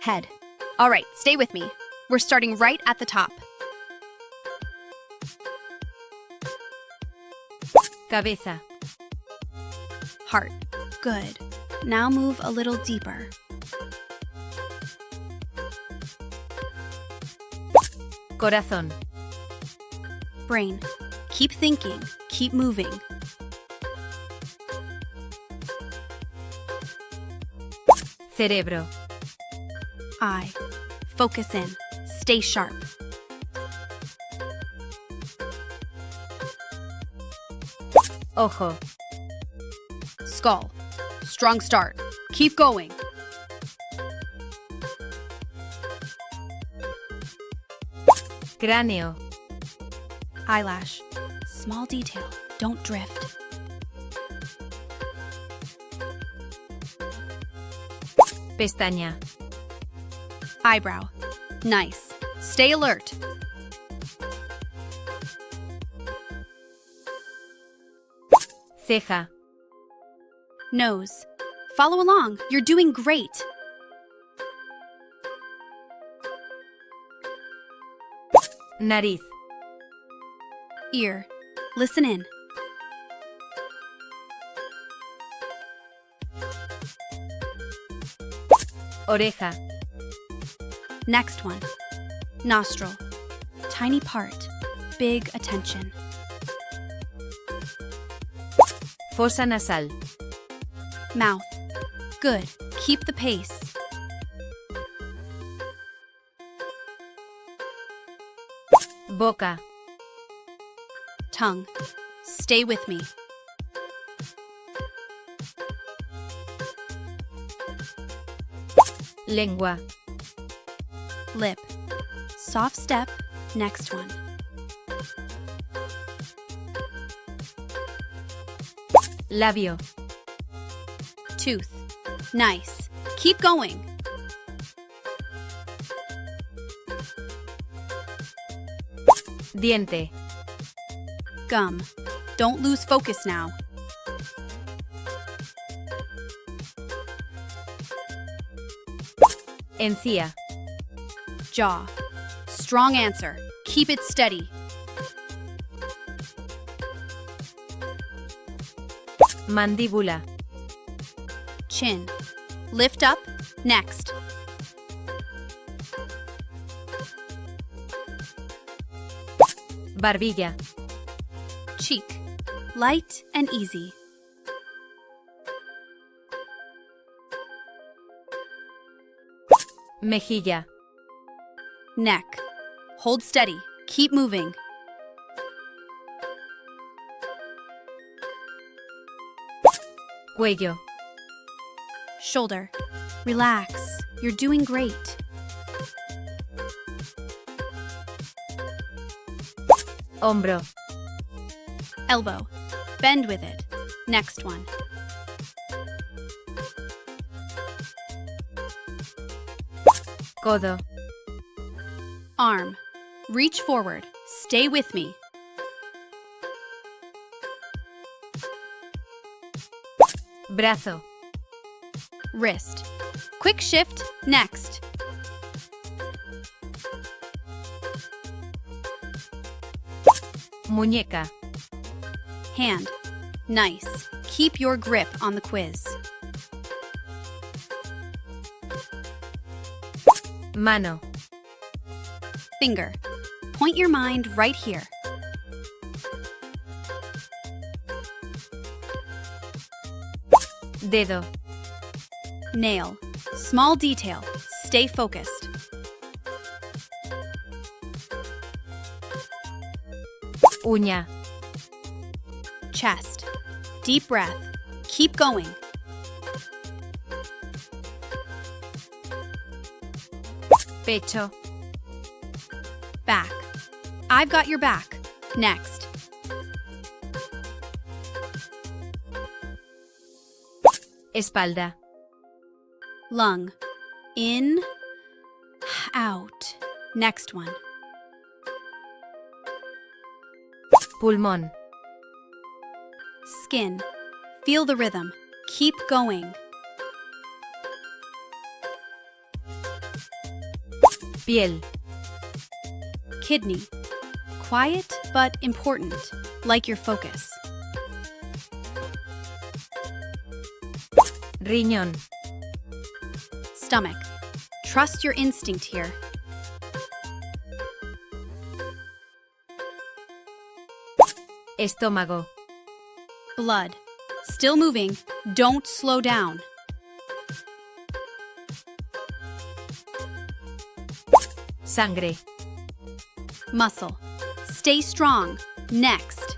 Head. All right, stay with me. We're starting right at the top. Cabeza. Heart. Good. Now move a little deeper. Corazón. Brain. Keep thinking. Keep moving. Cerebro. Eye. Focus in. Stay sharp. Ojo. Skull. Strong start. Keep going. Cráneo. Eyelash. Small detail. Don't drift. Pestaña. Eyebrow. Nice. Stay alert. Ceja. Nose. Follow along. You're doing great. Nariz. Ear. Listen in. Oreja. Next one. Nostril. Tiny part. Big attention. Fosa nasal. Mouth. Good. Keep the pace. Boca. Tongue. Stay with me. Lengua. Lip. Soft step. Next one. Labio. Tooth. Nice. Keep going. Diente. Gum. Don't lose focus now. Encía. Jaw. Strong answer. Keep it steady. Mandíbula. Chin. Lift up. Next. Barbilla. Cheek. Light and easy. Mejilla. Neck. Hold steady. Keep moving. Cuello. Shoulder. Relax. You're doing great. Hombro. Elbow. Bend with it. Next one. Codo. Arm. Reach forward. Stay with me. Brazo. Wrist. Quick shift. Next. Muñeca. Hand. Nice. Keep your grip on the quiz. Mano. Finger. Point your mind right here. Dedo. Nail. Small detail. Stay focused. Uña. Chest. Deep breath. Keep going. Pecho. Back. I've got your back. Next. Espalda. Lung. In. Out. Next one. Pulmón. Skin. Feel the rhythm. Keep going. Piel. Kidney. Quiet but important, like your focus. Riñón. Stomach. Trust your instinct here. Estómago. Blood. Still moving. Don't slow down. Sangre. Muscle. Stay strong. Next.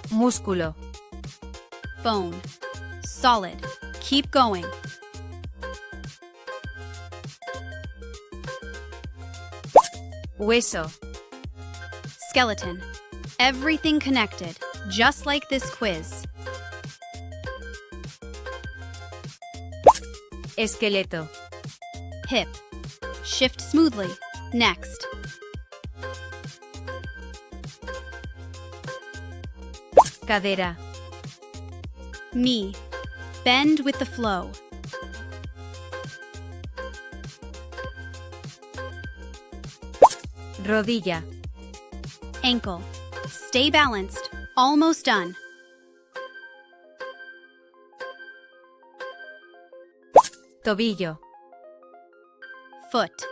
Músculo. Bone. Solid. Keep going. Hueso. Skeleton. Everything connected, just like this quiz. Esqueleto. Hip. Shift smoothly. Next. Cadera. Knee. Bend with the flow. Rodilla. Ankle. Stay balanced. Almost done. Tobillo. Foot.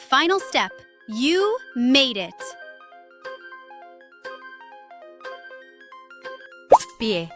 Final step. You made it. Pie.